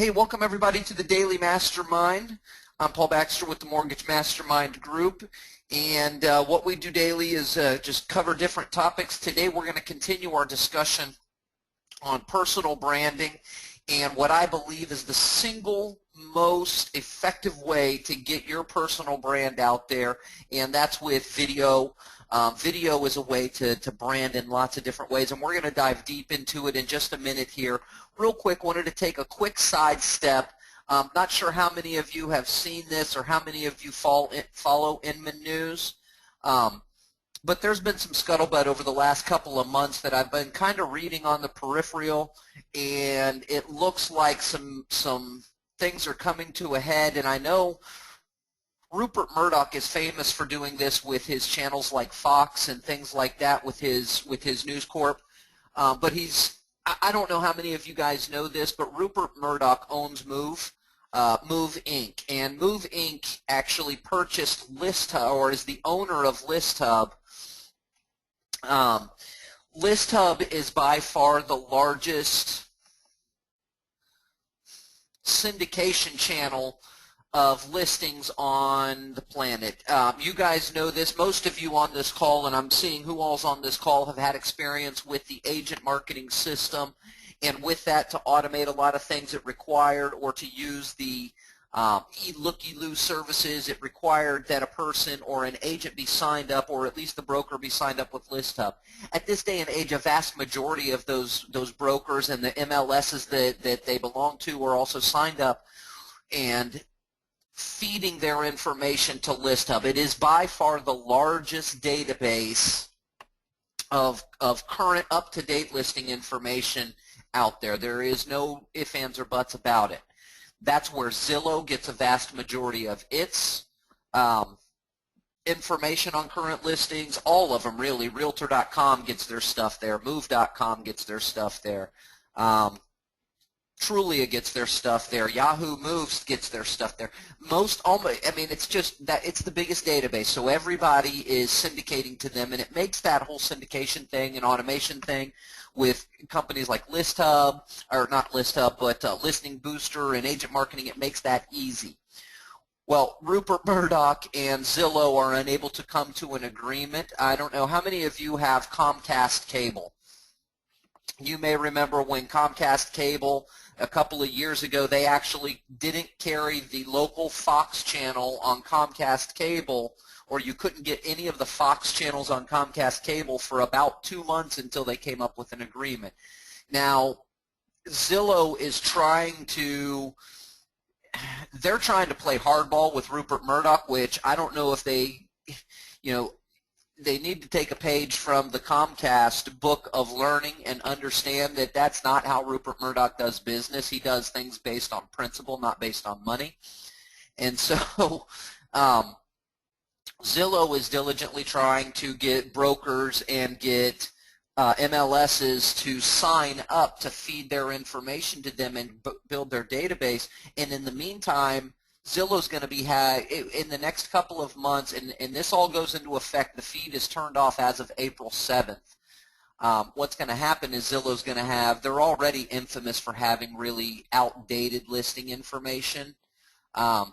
Hey, welcome everybody to the Daily Mastermind. I'm Paul Baxter with the Mortgage Mastermind Group, and what we do daily is just cover different topics. Today we're going to continue our discussion on personal branding and what I believe is the single most effective way to get your personal brand out there, and that's with video. Video is a way to brand in lots of different ways, and we're going to dive deep into it in just a minute here. Real quick, wanted to take a quick sidestep. Not sure how many of you have seen this or how many of you follow Inman News, but there's been some scuttlebutt over the last couple of months that I've been kind of reading on the peripheral, and it looks like some things are coming to a head, and I know Rupert Murdoch is famous for doing this with his channels like Fox and things like that with his News Corp. But I don't know how many of you guys know this, but Rupert Murdoch owns Move Inc. And Move Inc. actually purchased ListHub, or is the owner of ListHub. ListHub is by far the largest syndication channel of listings on the planet. You guys know this. Most of you on this call, and I'm seeing who all's on this call, have had experience with the agent marketing system, and with that, to automate a lot of things it required, or to use the looky-loo services, it required that a person or an agent be signed up, or at least the broker be signed up with ListHub. At this day and age, a vast majority of those brokers and the MLSs that they belong to are also signed up and feeding their information to ListHub. It is by far the largest database of current up-to-date listing information out there. There is no ifs, ands, or buts about it. That's where Zillow gets a vast majority of its information on current listings. All of them, really. Realtor.com gets their stuff there. Move.com gets their stuff there. Trulia gets their stuff there. Yahoo Moves gets their stuff there. It's just that it's the biggest database, so everybody is syndicating to them, and it makes that whole syndication thing and automation thing with companies like ListHub, or not ListHub, but Listing Booster and Agent Marketing. It makes that easy. Well, Rupert Murdoch and Zillow are unable to come to an agreement. I don't know how many of you have Comcast Cable. You may remember when Comcast Cable, a couple of years ago, they actually didn't carry the local Fox channel on Comcast Cable, or you couldn't get any of the Fox channels on Comcast Cable for about 2 months until they came up with an agreement. Now, Zillow is trying to play hardball with Rupert Murdoch, which I don't know if they need to take a page from the Comcast book of learning and understand that that's not how Rupert Murdoch does business. He does things based on principle, not based on money. And so Zillow is diligently trying to get brokers and get MLSs to sign up to feed their information to them and build their database. And in the meantime, Zillow's going to be in the next couple of months, and this all goes into effect. The feed is turned off as of April 7th. What's going to happen is Zillow's going to have, they're already infamous for having really outdated listing information.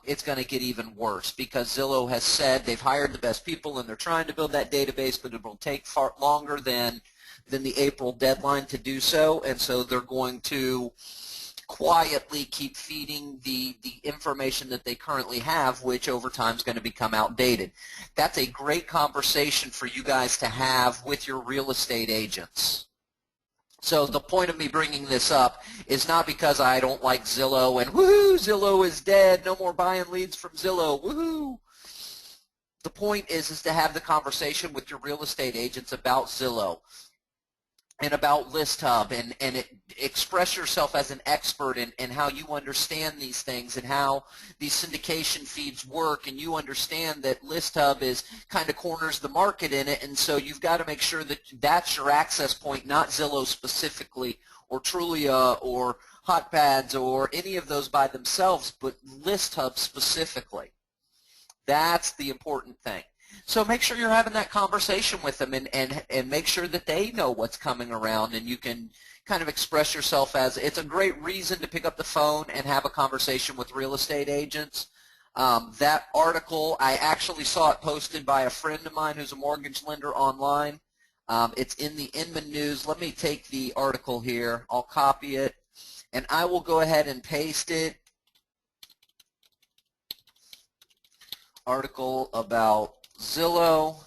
It's going to get even worse because Zillow has said they've hired the best people and they're trying to build that database, but it will take far longer than the April deadline to do so, and so they're going to quietly keep feeding the information that they currently have, which over time is going to become outdated. That's a great conversation for you guys to have with your real estate agents. So the point of me bringing this up is not because I don't like Zillow and woohoo, Zillow is dead, no more buying leads from Zillow, woohoo. The point is to have the conversation with your real estate agents about Zillow and about ListHub, and express yourself as an expert in how you understand these things and how these syndication feeds work, and you understand that ListHub is kind of corners the market in it, and so you've got to make sure that that's your access point, not Zillow specifically, or Trulia, or HotPads, or any of those by themselves, but ListHub specifically. That's the important thing. So make sure you're having that conversation with them, and make sure that they know what's coming around, and you can kind of express yourself as, it's a great reason to pick up the phone and have a conversation with real estate agents. That article, I actually saw it posted by a friend of mine who's a mortgage lender online. It's in the Inman News. Let me take the article here. I'll copy it, and I will go ahead and paste it. Article about Zillow,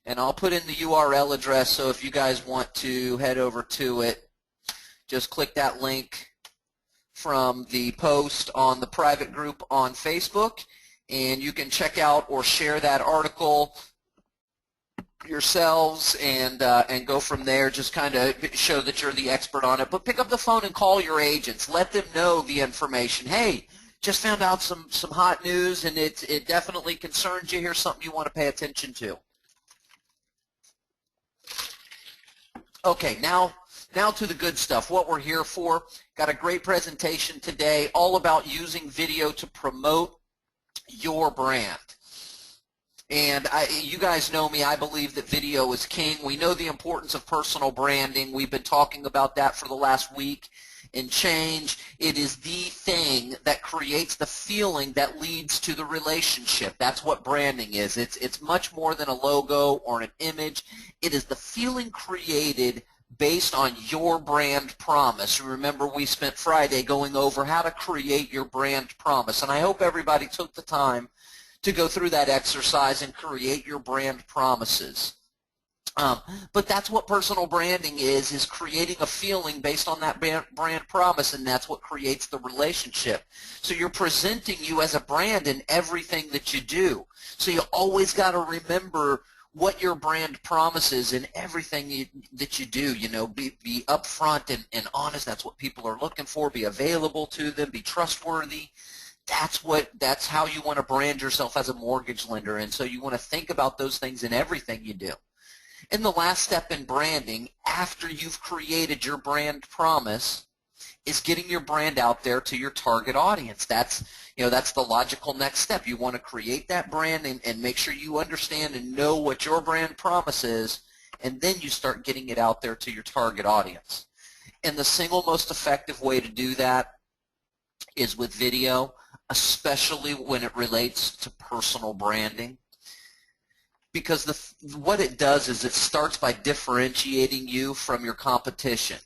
and I'll put in the URL address, so if you guys want to head over to it, just click that link from the post on the private group on Facebook, and you can check out or share that article yourselves and go from there. Just kind of show that you're the expert on it. But pick up the phone and call your agents. Let them know the information. Hey, just found out some hot news, and it definitely concerns you. Here's something you want to pay attention to. Okay, now to the good stuff, what we're here for. Got a great presentation today all about using video to promote your brand. And you guys know me, I believe that video is king. We know the importance of personal branding. We've been talking about that for the last week and change. It is the thing that creates the feeling that leads to the relationship. That's what branding is. It's much more than a logo or an image. It is the feeling created based on your brand promise. Remember, we spent Friday going over how to create your brand promise, and I hope everybody took the time to go through that exercise and create your brand promises. But that's what personal branding is creating a feeling based on that brand promise, and that's what creates the relationship. So you're presenting you as a brand in everything that you do. So you always got to remember what your brand promises in everything that you do. You know, be upfront and honest. That's what people are looking for. Be available to them. Be trustworthy. That's how you want to brand yourself as a mortgage lender. And so you want to think about those things in everything you do. And the last step in branding, after you've created your brand promise, is getting your brand out there to your target audience. That's the logical next step. You want to create that brand and make sure you understand and know what your brand promise is, and then you start getting it out there to your target audience. And the single most effective way to do that is with video, especially when it relates to personal branding. Because what it does is it starts by differentiating you from your competition.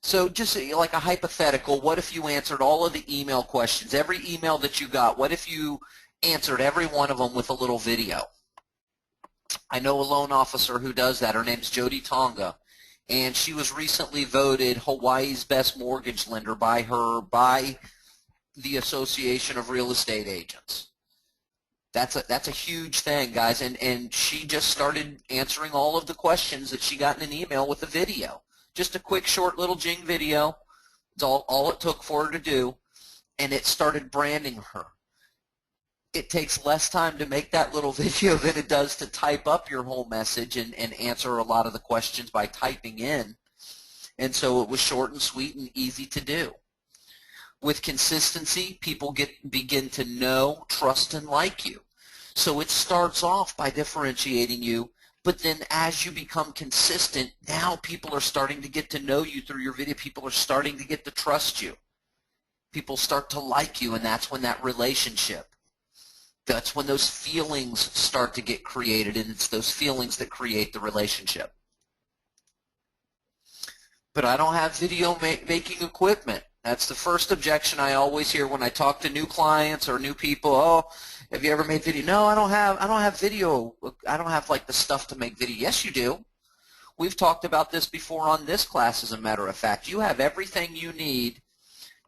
So just like a hypothetical, what if you answered all of the email questions, every email that you got, what if you answered every one of them with a little video? I know a loan officer who does that. Her name's Jody Tonga, and she was recently voted Hawaii's best mortgage lender by the Association of Real Estate Agents. That's a huge thing, guys, and she just started answering all of the questions that she got in an email with a video. Just a quick, short little Jing video. It's all it took for her to do, and it started branding her. It takes less time to make that little video than it does to type up your whole message and answer a lot of the questions by typing in. And so it was short and sweet and easy to do. With consistency, people begin to know, trust, and like you. So it starts off by differentiating you, but then as you become consistent, now people are starting to get to know you through your video. People are starting to get to trust you. People start to like you, and that's when that relationship, that's when those feelings start to get created, and it's those feelings that create the relationship. But I don't have video making equipment. That's the first objection I always hear when I talk to new clients or new people. Oh, have you ever made video? No, I don't have video. I don't have like the stuff to make video. Yes, you do. We've talked about this before on this class, as a matter of fact. You have everything you need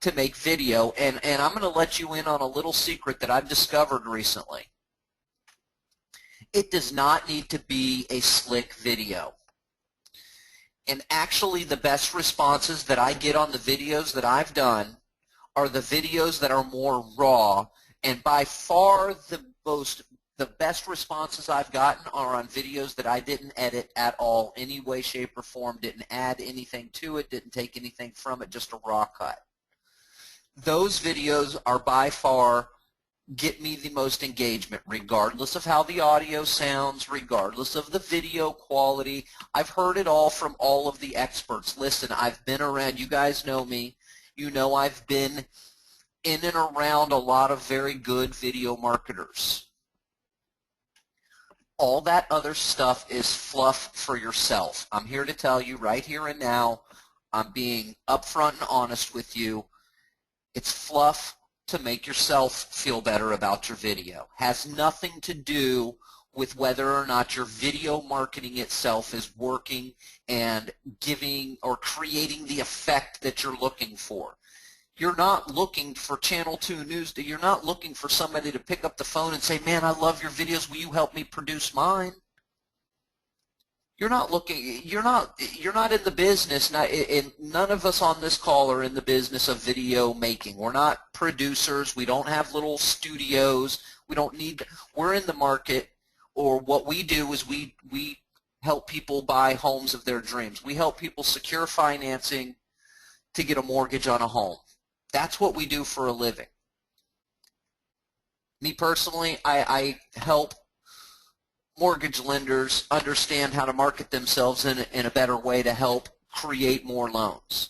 to make video, and I'm going to let you in on a little secret that I've discovered recently. It does not need to be a slick video. And actually, the best responses that I get on the videos that I've done are the videos that are more raw. And by far the best responses I've gotten are on videos that I didn't edit at all, any way, shape, or form, didn't add anything to it, didn't take anything from it, just a raw cut. Those videos are by far get me the most engagement, regardless of how the audio sounds, regardless of the video quality. I've heard it all from all of the experts. Listen, I've been around, you guys know me, you know I've been in and around a lot of very good video marketers. All that other stuff is fluff for yourself. I'm here to tell you right here and now, I'm being upfront and honest with you, it's fluff to make yourself feel better about your video. Has nothing to do with whether or not your video marketing itself is working and giving or creating the effect that you're looking for. You're not looking for Channel 2 News. You're not looking for somebody to pick up the phone and say, man, I love your videos. Will you help me produce mine? You're not looking, you're not in the business, none of us on this call are in the business of video making. We're not producers. We don't have little studios. We don't need, we're in the market, or what we do is we help people buy homes of their dreams. We help people secure financing to get a mortgage on a home. That's what we do for a living. Me personally, I help mortgage lenders understand how to market themselves in a better way to help create more loans.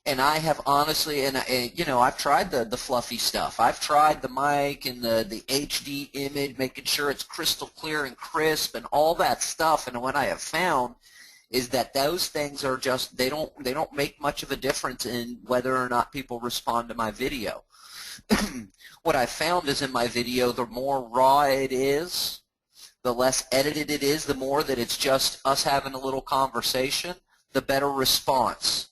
And I have honestly, and you know, I've tried the fluffy stuff. I've tried the mic and the HD image, making sure it's crystal clear and crisp and all that stuff. And what I have found is that those things are just, they don't make much of a difference in whether or not people respond to my video. What I found is in my video, the more raw it is, the less edited it is, the more that it's just us having a little conversation, the better response.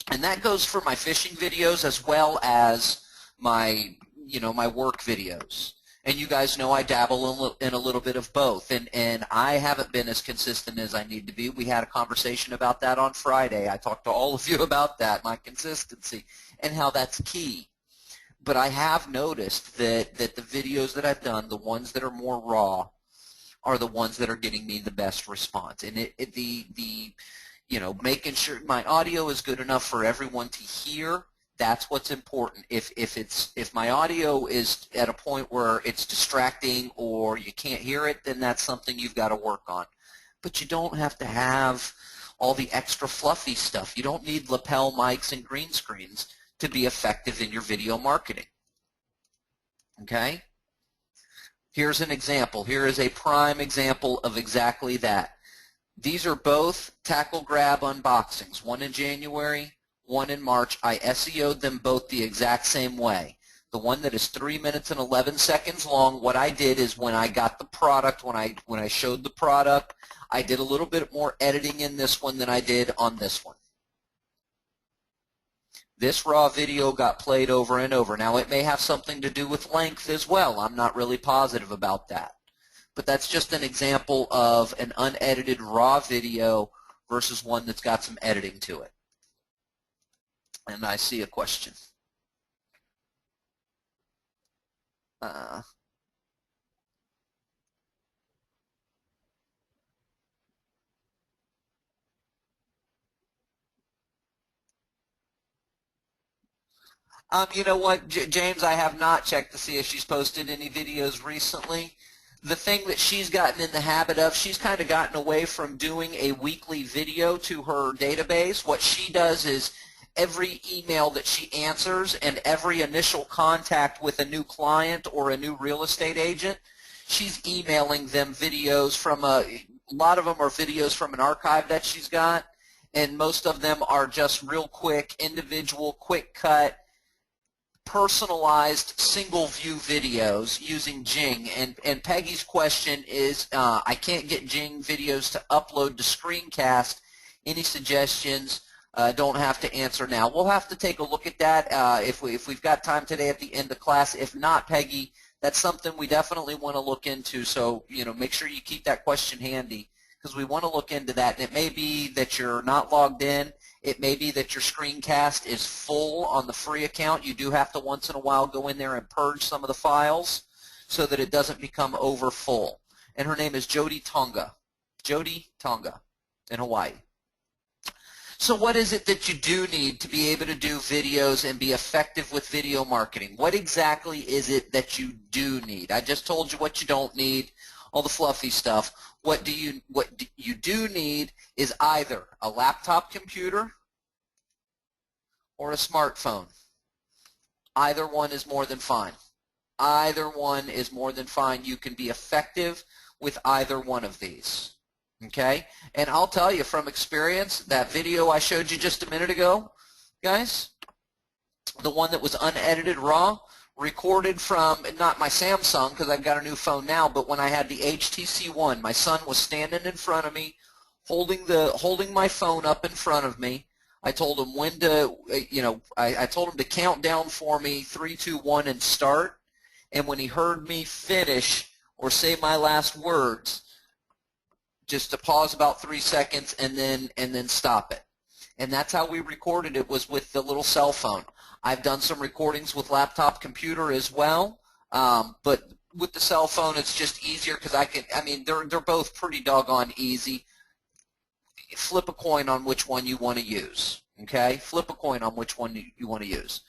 And that goes for my fishing videos as well as my, you know, my work videos. And you guys know I dabble in a little bit of both, and I haven't been as consistent as I need to be. We had a conversation about that on Friday. I talked to all of you about that, my consistency, and how that's key. But I have noticed that the videos that I've done, the ones that are more raw, are the ones that are getting me the best response. And you know, making sure my audio is good enough for everyone to hear, that's what's important. If my audio is at a point where it's distracting or you can't hear it, then that's something you've got to work on. But you don't have to have all the extra fluffy stuff. You don't need lapel mics and green screens to be effective in your video marketing. Okay? Here's an example. Here is a prime example of exactly that. These are both Tackle Grab unboxings, one in January, one in March. I SEO'd them both the exact same way. The one that is 3 minutes and 11 seconds long, what I did is when I got the product, when I showed the product, I did a little bit more editing in this one than I did on this one. This raw video got played over and over. Now, it may have something to do with length as well. I'm not really positive about that. But that's just an example of an unedited raw video versus one that's got some editing to it. And I see a question. You know what, James, I have not checked to see if she's posted any videos recently. The thing that she's gotten in the habit of, she's kind of gotten away from doing a weekly video to her database. What she does is every email that she answers and every initial contact with a new client or a new real estate agent, she's emailing them videos from a lot of them are videos from an archive that she's got, and most of them are just real quick, individual, quick cut, personalized single view videos using Jing. And Peggy's question is, I can't get Jing videos to upload to Screencast. Any suggestions? Don't have to answer now. We'll have to take a look at that if we've got time today at the end of class. If not, Peggy, that's something we definitely want to look into. So, you know, make sure you keep that question handy because we want to look into that. And it may be that you're not logged in. It may be that your Screencast is full on the free account. You do have to once in a while go in there and purge some of the files so that it doesn't become over full. And her name is Jody Tonga. Jody Tonga in Hawaii. So what is it that you do need to be able to do videos and be effective with video marketing? What exactly is it that you do need? I just told you what you don't need, all the fluffy stuff. What you do need is either a laptop computer or a smartphone. Either one is more than fine. Either one is more than fine. You can be effective with either one of these. Okay? And I'll tell you from experience, that video I showed you just a minute ago, guys, the one that was unedited raw, recorded from, not my Samsung because I've got a new phone now, but when I had the HTC One, my son was standing in front of me, holding my phone up in front of me. I told him when to, I told him to count down for me, 3, 2, 1, and start. And when he heard me finish or say my last words, just to pause about 3 seconds and then stop it. And that's how we recorded it, was with the little cell phone. I've done some recordings with laptop computer as well, but with the cell phone it's just easier because they're both pretty doggone easy. Flip a coin on which one you want to use. Okay? Flip a coin on which one you want to use.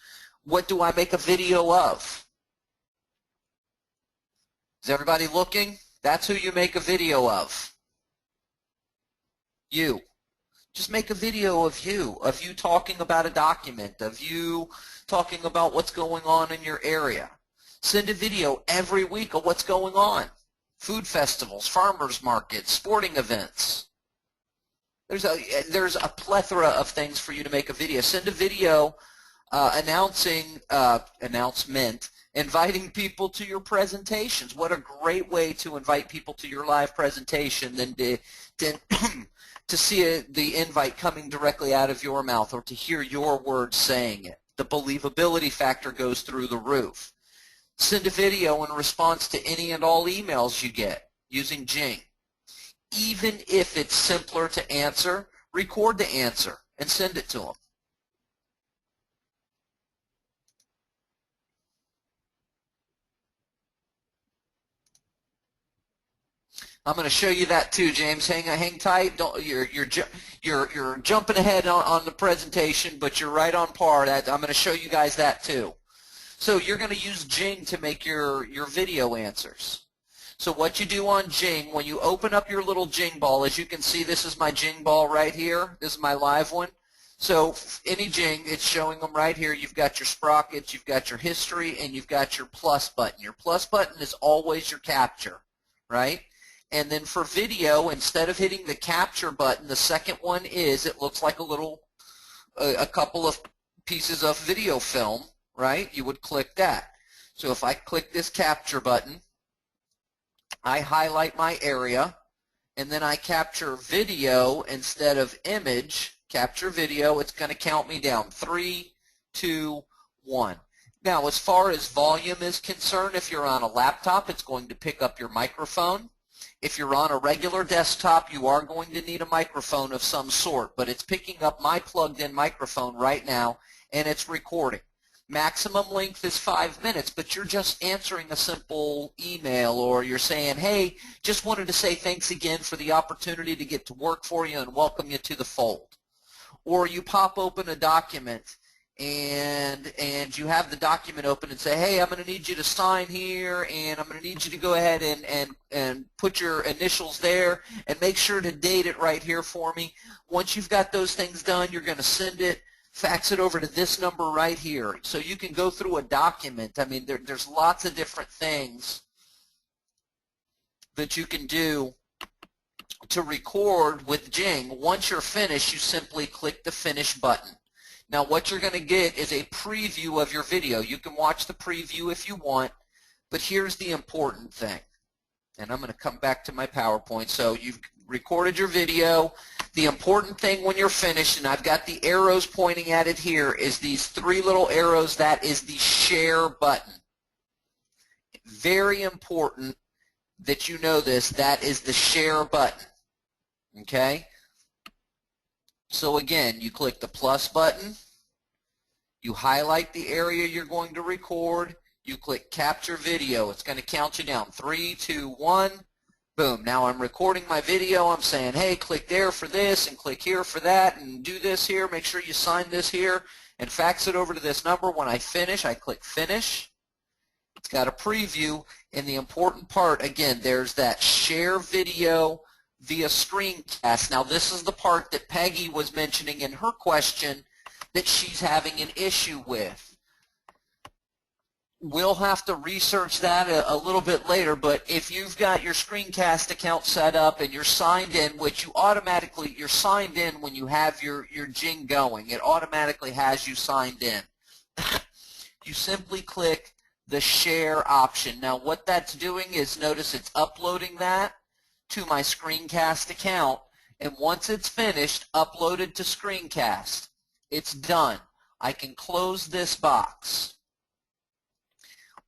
What do I make a video of? Is everybody looking? That's who you make a video of. You. Just make a video of you talking about a document, of you talking about what's going on in your area. Send a video every week of what's going on. Food festivals, farmers markets, sporting events. There's a plethora of things for you to make a video. Send a video inviting people to your presentations. What a great way to invite people to your live presentation than to see the invite coming directly out of your mouth or to hear your words saying it. The believability factor goes through the roof. Send a video in response to any and all emails you get using Jing. Even if it's simpler to answer, record the answer and send it to them. I'm going to show you that too, James. Hang tight. You're jumping ahead on the presentation, but you're right on par. I'm going to show you guys that too. So you're going to use Jing to make your video answers. So what you do on Jing, when you open up your little Jing ball, as you can see, this is my Jing ball right here. This is my live one. So any Jing, it's showing them right here. You've got your sprockets, you've got your history, and you've got your plus button. Your plus button is always your capture, right? And then for video, instead of hitting the capture button, the second one is, it looks like a couple of pieces of video film, right? You would click that. So if I click this capture button, I highlight my area, and then I capture video instead of image. Capture video, it's going to count me down. 3, 2, 1. Now, as far as volume is concerned, if you're on a laptop, it's going to pick up your microphone. If you're on a regular desktop, you are going to need a microphone of some sort, but it's picking up my plugged-in microphone right now, and it's recording. Maximum length is 5 minutes, but you're just answering a simple email, or you're saying, hey, just wanted to say thanks again for the opportunity to get to work for you and welcome you to the fold. Or you pop open a document and you have the document open and say, hey, I'm going to need you to sign here, and I'm going to need you to go ahead and put your initials there and make sure to date it right here for me. Once you've got those things done, you're going to send it, fax it over to this number right here. So you can go through a document. I mean, there's lots of different things that you can do to record with Jing. Once you're finished, you simply click the finish button. Now what you're going to get is a preview of your video. You can watch the preview if you want, but here's the important thing. And I'm going to come back to my PowerPoint. So you've recorded your video. The important thing when you're finished, and I've got the arrows pointing at it here, is these 3 little arrows. That is the share button. Very important that you know this. That is the share button. Okay? So again, you click the plus button, you highlight the area you're going to record, you click capture video. It's going to count you down. 3, 2, 1. Boom. Now I'm recording my video. I'm saying, hey, click there for this and click here for that and do this here. Make sure you sign this here and fax it over to this number. When I finish, I click Finish. It's got a preview. And the important part, again, there's that share video via screencast. Now this is the part that Peggy was mentioning in her question that she's having an issue with. We'll have to research that a little bit later, but if you've got your screencast account set up and you're signed in, which you're signed in when you have your Jing going. It automatically has you signed in. You simply click the share option. Now what that's doing is, notice it's uploading that to my screencast account, and once it's finished, uploaded to screencast, it's done. I can close this box.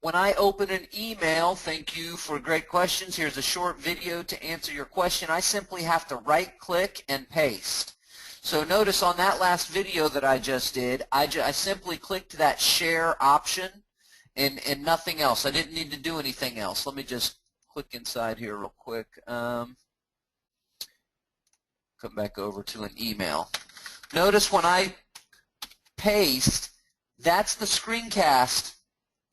When I open an email, thank you for great questions. Here's a short video to answer your question. I simply have to right-click and paste. So notice on that last video that I just did, I simply clicked that share option and nothing else. I didn't need to do anything else. Let me just click inside here real quick. Come back over to an email. Notice when I paste, that's the screencast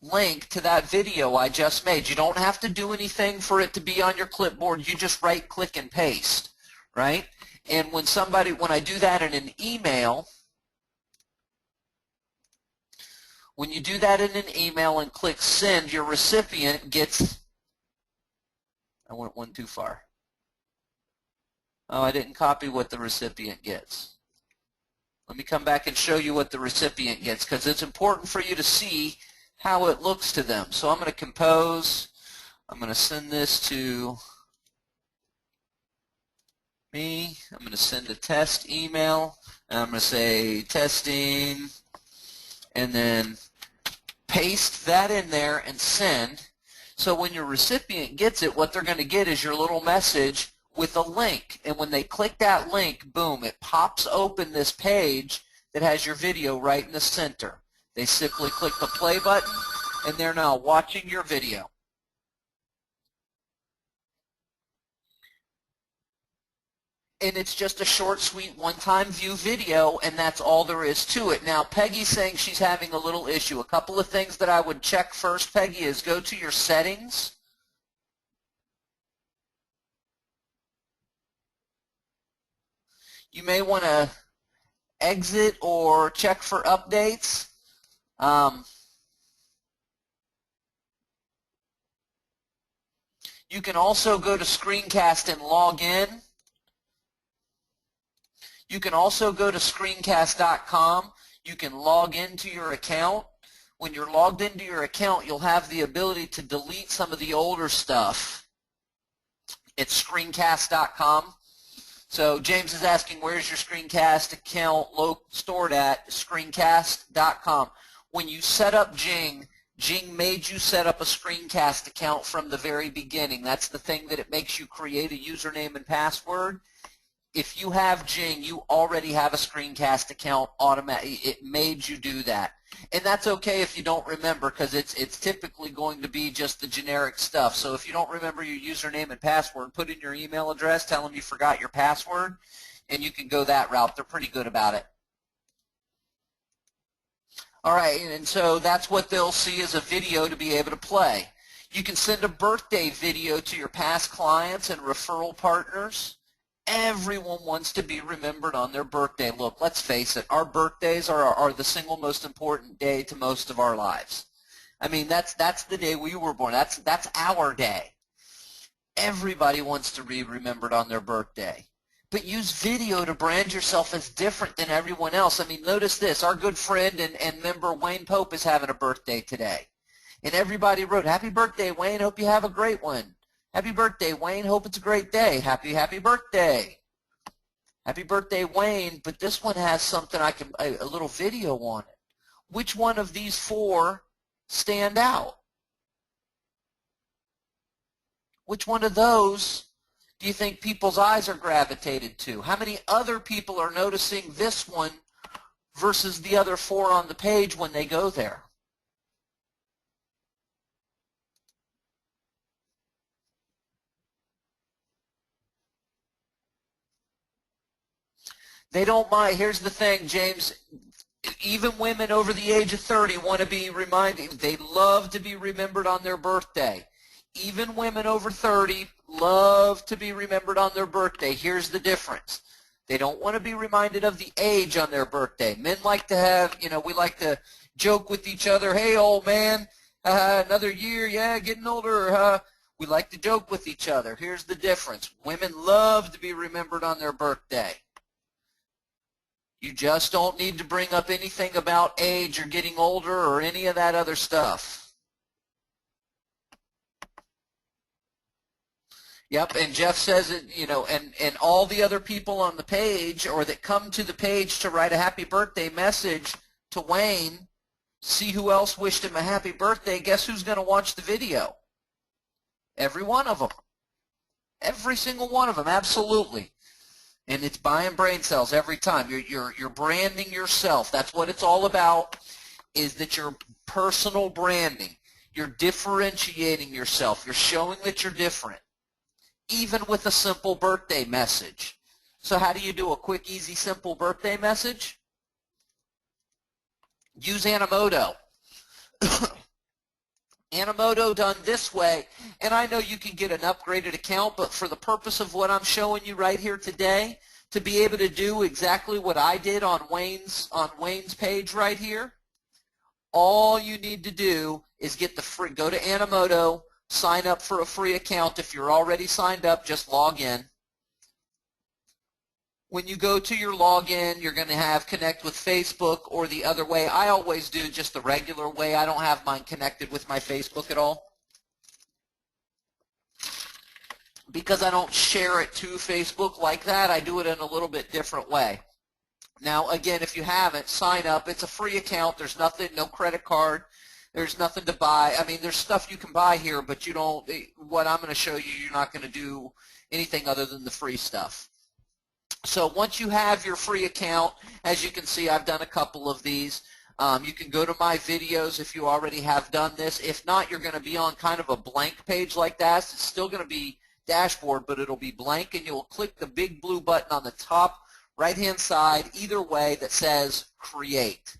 link to that video I just made. You don't have to do anything for it to be on your clipboard. You just right click and paste, right? And when I do that in an email, when you do that in an email and click send, your recipient gets, I went one too far. Oh, I didn't copy what the recipient gets. Let me come back and show you what the recipient gets, because it's important for you to see how it looks to them. So I'm going to compose. I'm going to send this to me. I'm going to send a test email. And I'm going to say testing, and then paste that in there and send. So when your recipient gets it, what they're going to get is your little message with a link. And when they click that link, boom, it pops open this page that has your video right in the center. They simply click the play button, and they're now watching your video. And it's just a short, sweet, one-time view video, and that's all there is to it. Now, Peggy's saying she's having a little issue. A couple of things that I would check first, Peggy, is go to your settings. You may want to exit or check for updates. You can also go to Screencast and log in. You can also go to screencast.com. You can log into your account. When you're logged into your account, you'll have the ability to delete some of the older stuff. It's screencast.com. So James is asking, where's your Screencast account stored at? Screencast.com. When you set up Jing, Jing made you set up a Screencast account from the very beginning. That's the thing that it makes you create a username and password. If you have Jing, you already have a Screencast account automatically. It made you do that. And that's okay if you don't remember, because it's typically going to be just the generic stuff. So if you don't remember your username and password, put in your email address, tell them you forgot your password, and you can go that route. They're pretty good about it. All right, and so that's what they'll see as a video to be able to play. You can send a birthday video to your past clients and referral partners. Everyone wants to be remembered on their birthday. Look, let's face it, our birthdays are the single most important day to most of our lives. I mean, that's the day we were born. That's our day. Everybody wants to be remembered on their birthday. But use video to brand yourself as different than everyone else. I mean, notice this. Our good friend and member Wayne Pope is having a birthday today. And everybody wrote, happy birthday, Wayne. Hope you have a great one. Happy birthday, Wayne. Hope it's a great day. Happy birthday. Happy birthday, Wayne. But this one has something a little video on it. Which one of these four stand out? Which one of those do you think people's eyes are gravitated to? How many other people are noticing this one versus the other four on the page when they go there? They don't mind. Here's the thing, James. Even women over the age of 30 want to be reminded. They love to be remembered on their birthday. Even women over 30 love to be remembered on their birthday. Here's the difference. They don't want to be reminded of the age on their birthday. Men like to have, we like to joke with each other. Hey, old man, another year, yeah, getting older. We like to joke with each other. Here's the difference. Women love to be remembered on their birthday. You just don't need to bring up anything about age or getting older or any of that other stuff. Yep, and Jeff says it, and all the other people on the page or that come to the page to write a happy birthday message to Wayne, see who else wished him a happy birthday, guess who's going to watch the video? Every one of them. Every single one of them, absolutely. And it's buying brain cells every time. You're branding yourself. That's what it's all about, is that you're personal branding. You're differentiating yourself. You're showing that you're different, even with a simple birthday message. So how do you do a quick, easy, simple birthday message? Use Animoto. Animoto done this way, and I know you can get an upgraded account, but for the purpose of what I'm showing you right here today, to be able to do exactly what I did on Wayne's page right here, all you need to do is go to Animoto, sign up for a free account. If you're already signed up, just log in. When you go to your login, you're going to have connect with Facebook, or the other way. I always do just the regular way. I don't have mine connected with my Facebook at all because I don't share it to Facebook like that. I do it in a little bit different way. Now, again, if you haven't, sign up. It's a free account. There's nothing, no credit card. There's nothing to buy. I mean, there's stuff you can buy here, but you don't, what I'm going to show you, you're not going to do anything other than the free stuff. So once you have your free account, as you can see, I've done a couple of these. You can go to my videos if you already have done this. If not, you're going to be on kind of a blank page like that. It's still going to be dashboard, but it'll be blank, and you'll click the big blue button on the top right-hand side, either way, that says Create.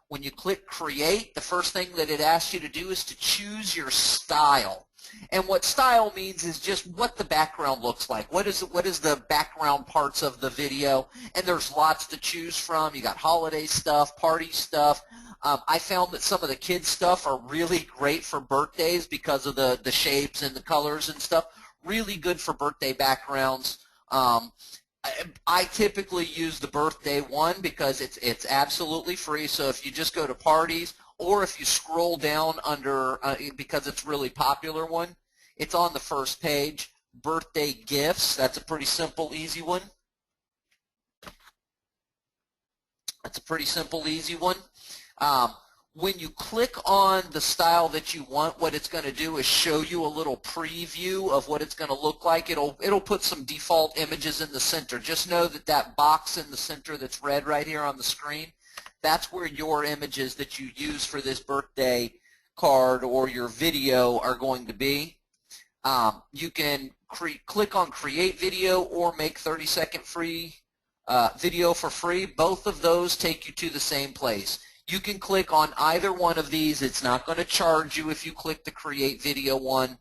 When you click Create, the first thing that it asks you to do is to choose your style. And what style means is just what the background looks like. What is the background parts of the video? And there's lots to choose from. You got holiday stuff, party stuff. I found that some of the kids' stuff are really great for birthdays because of the shapes and the colors and stuff. Really good for birthday backgrounds. I typically use the birthday one because it's absolutely free. So if you just go to parties, or if you scroll down under, because it's a really popular one, it's on the first page, birthday gifts. That's a pretty simple, easy one. That's a pretty simple, easy one. When you click on the style that you want, what it's going to do is show you a little preview of what it's going to look like. It'll put some default images in the center. Just know that that box in the center that's red right here on the screen, that's where your images that you use for this birthday card or your video are going to be. You can click on Create Video or Make 30-second free video for free. Both of those take you to the same place. You can click on either one of these. It's not going to charge you if you click the Create Video one.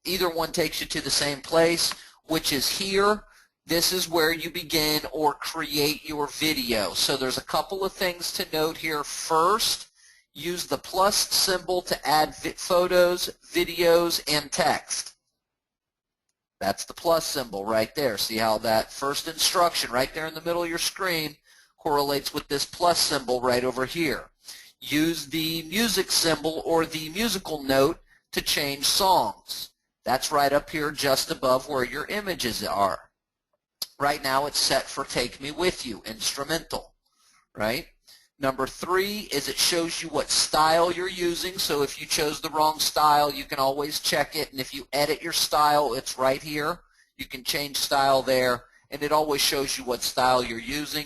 Either one takes you to the same place, which is here. This is where you begin or create your video. So there's a couple of things to note here. First, use the plus symbol to add photos, videos, and text. That's the plus symbol right there. See how that first instruction right there in the middle of your screen correlates with this plus symbol right over here. Use the music symbol or the musical note to change songs. That's right up here just above where your images are. Right now it's set for Take Me With You, instrumental, right? Number 3 is it shows you what style you're using. So if you chose the wrong style, you can always check it. And if you edit your style, it's right here. You can change style there, and it always shows you what style you're using.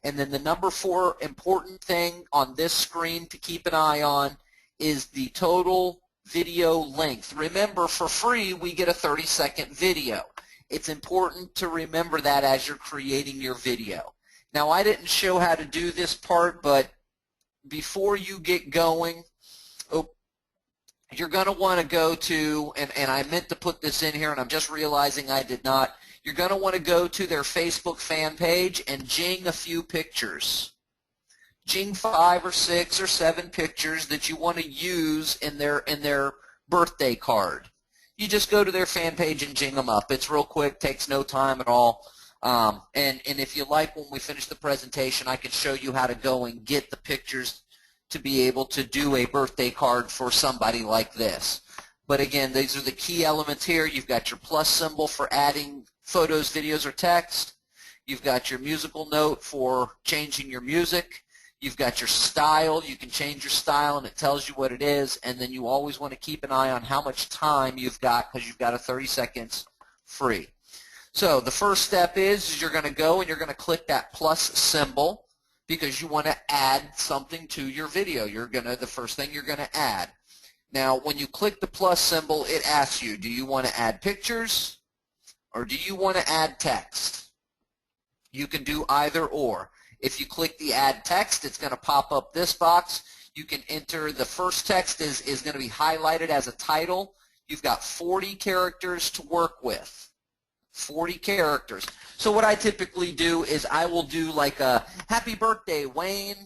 And then the number 4 important thing on this screen to keep an eye on is the total video length. Remember, for free, we get a 30-second video. It's important to remember that as you're creating your video. Now, I didn't show how to do this part, but before you get going, you're going to want to go to, and I meant to put this in here, and I'm just realizing I did not. You're going to want to go to their Facebook fan page and jing a few pictures. Jing 5 or 6 or 7 pictures that you want to use in their birthday card. You just go to their fan page and jing them up. It's real quick, takes no time at all. And if you like, when we finish the presentation, I can show you how to go and get the pictures to be able to do a birthday card for somebody like this. But again, these are the key elements here. You've got your plus symbol for adding photos, videos, or text. You've got your musical note for changing your music. You've got your style. You can change your style, and it tells you what it is. And then you always want to keep an eye on how much time you've got, because you've got a 30 seconds free. So the first step is you're going to go and you're going to click that plus symbol, because you want to add something to your video. The first thing you're going to add. Now, when you click the plus symbol, it asks you, do you want to add pictures or do you want to add text? You can do either or. If you click the add text, it's going to pop up this box. You can enter, the first text is going to be highlighted as a title. You've got 40 characters to work with. 40 characters. So what I typically do is I will do like a happy birthday, Wayne,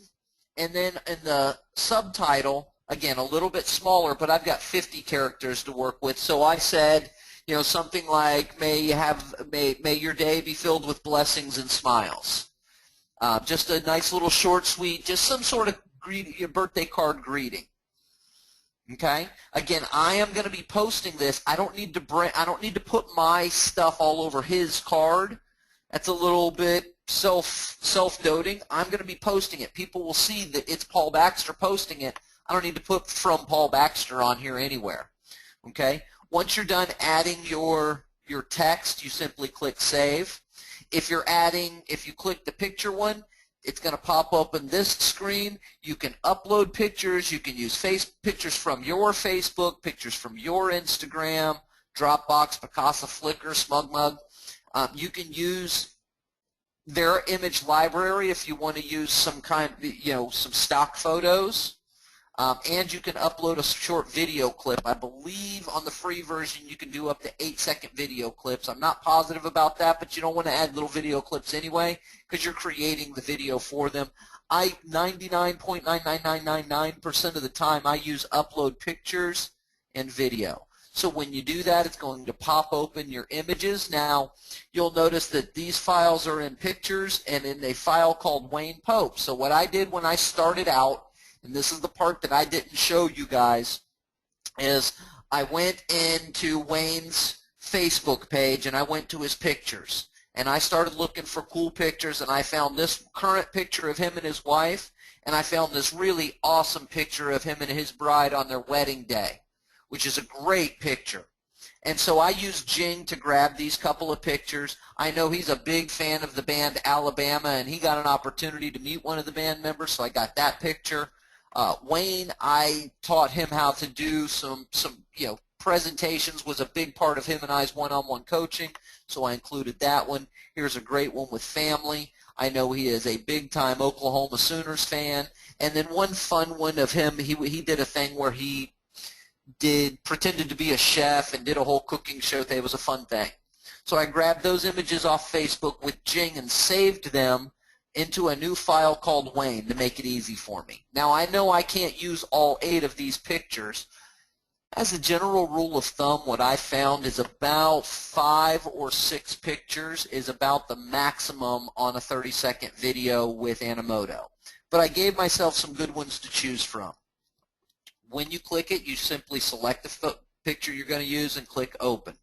and then in the subtitle, again, a little bit smaller, but I've got 50 characters to work with. So I said, you know, something like, may your day be filled with blessings and smiles. Just a nice little short, sweet, just some sort of birthday card greeting. Okay. Again, I am going to be posting this. I don't need to put my stuff all over his card. That's a little bit self-doting. I'm going to be posting it. People will see that it's Paul Baxter posting it. I don't need to put from Paul Baxter on here anywhere. Okay. Once you're done adding your text, you simply click Save. If you click the picture one, it's going to pop up on this screen. You can upload pictures. You can use pictures from your Facebook, pictures from your Instagram, Dropbox, Picasa, Flickr, SmugMug. You can use their image library if you want to use some some stock photos. And you can upload a short video clip. I believe on the free version you can do up to 8-second video clips. I'm not positive about that, but you don't want to add little video clips anyway because you're creating the video for them. 99.99999% of the time I use upload pictures and video. So when you do that, it's going to pop open your images. Now, you'll notice that these files are in pictures and in a file called Wayne Pope. So what I did when I started out, and this is the part that I didn't show you guys, is I went into Wayne's Facebook page and I went to his pictures. And I started looking for cool pictures, and I found this current picture of him and his wife, and I found this really awesome picture of him and his bride on their wedding day, which is a great picture. And so I used Jing to grab these couple of pictures. I know he's a big fan of the band Alabama, and he got an opportunity to meet one of the band members, so I got that picture. Wayne, I taught him how to do some presentations, was a big part of him and I's one-on-one coaching, so I included that one. Here's a great one with family. I know he is a big-time Oklahoma Sooners fan. And then one fun one of him, he did a thing where he pretended to be a chef and did a whole cooking show. It was a fun thing. So I grabbed those images off Facebook with Jing and saved them into a new file called Wayne to make it easy for me. Now, I know I can't use all 8 of these pictures. As a general rule of thumb, what I found is about 5 or 6 pictures is about the maximum on a 30-second video with Animoto. But I gave myself some good ones to choose from. When you click it, you simply select the picture you're going to use and click Open.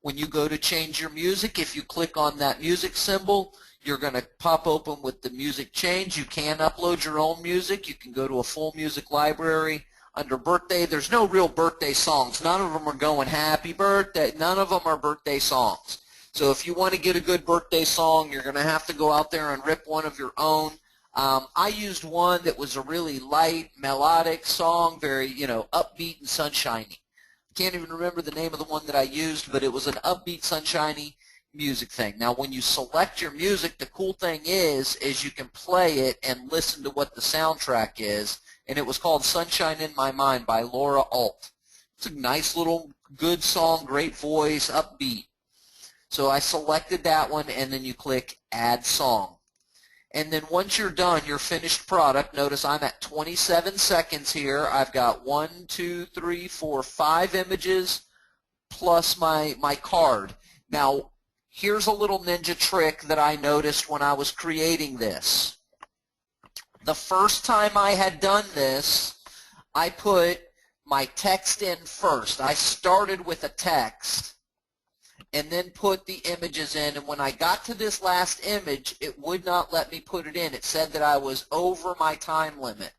When you go to change your music, if you click on that music symbol, you're going to pop open with the music change. You can upload your own music. You can go to a full music library. Under birthday, there's no real birthday songs. None of them are going happy birthday. None of them are birthday songs. So if you want to get a good birthday song, you're going to have to go out there and rip one of your own. I used one that was a really light, melodic song, very, upbeat and sunshiny. I can't even remember the name of the one that I used, but it was an upbeat, sunshiny music thing. Now when you select your music, the cool thing is you can play it and listen to what the soundtrack is, and it was called Sunshine in My Mind by Laura Alt. It's a nice little good song, great voice, upbeat. So I selected that one, and then you click Add Song. And then once you're done, your finished product, notice I'm at 27 seconds here. I've got 1, 2, 3, 4, 5 images plus my card. Now, here's a little ninja trick that I noticed when I was creating this. The first time I had done this, I put my text in first. I started with a text and then put the images in, and when I got to this last image, it would not let me put it in. It said that I was over my time limit.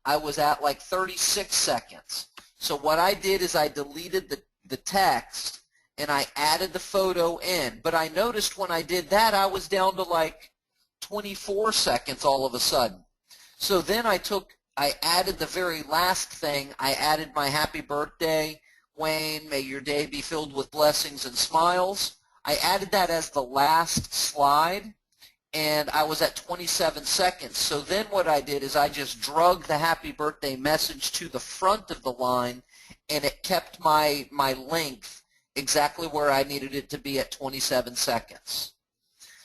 I was at like 36 seconds. So what I did is I deleted the text and I added the photo in. But I noticed when I did that, I was down to like 24 seconds all of a sudden. So then I added the very last thing. I added my happy birthday, Wayne, may your day be filled with blessings and smiles. I added that as the last slide, and I was at 27 seconds. So then what I did is I just drug the happy birthday message to the front of the line, and it kept my length exactly where I needed it to be at 27 seconds.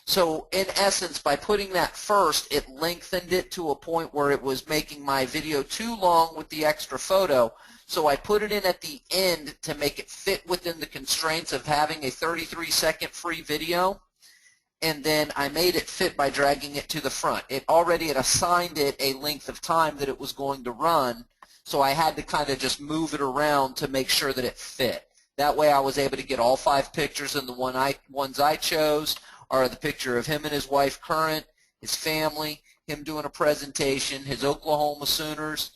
So in essence, by putting that first, it lengthened it to a point where it was making my video too long with the extra photo. So I put it in at the end to make it fit within the constraints of having a 33-second free video. And then I made it fit by dragging it to the front. It already had assigned it a length of time that it was going to run, so I had to kind of just move it around to make sure that it fit. That way I was able to get all 5 pictures, and the ones I chose are the picture of him and his wife current, his family, him doing a presentation, his Oklahoma Sooners,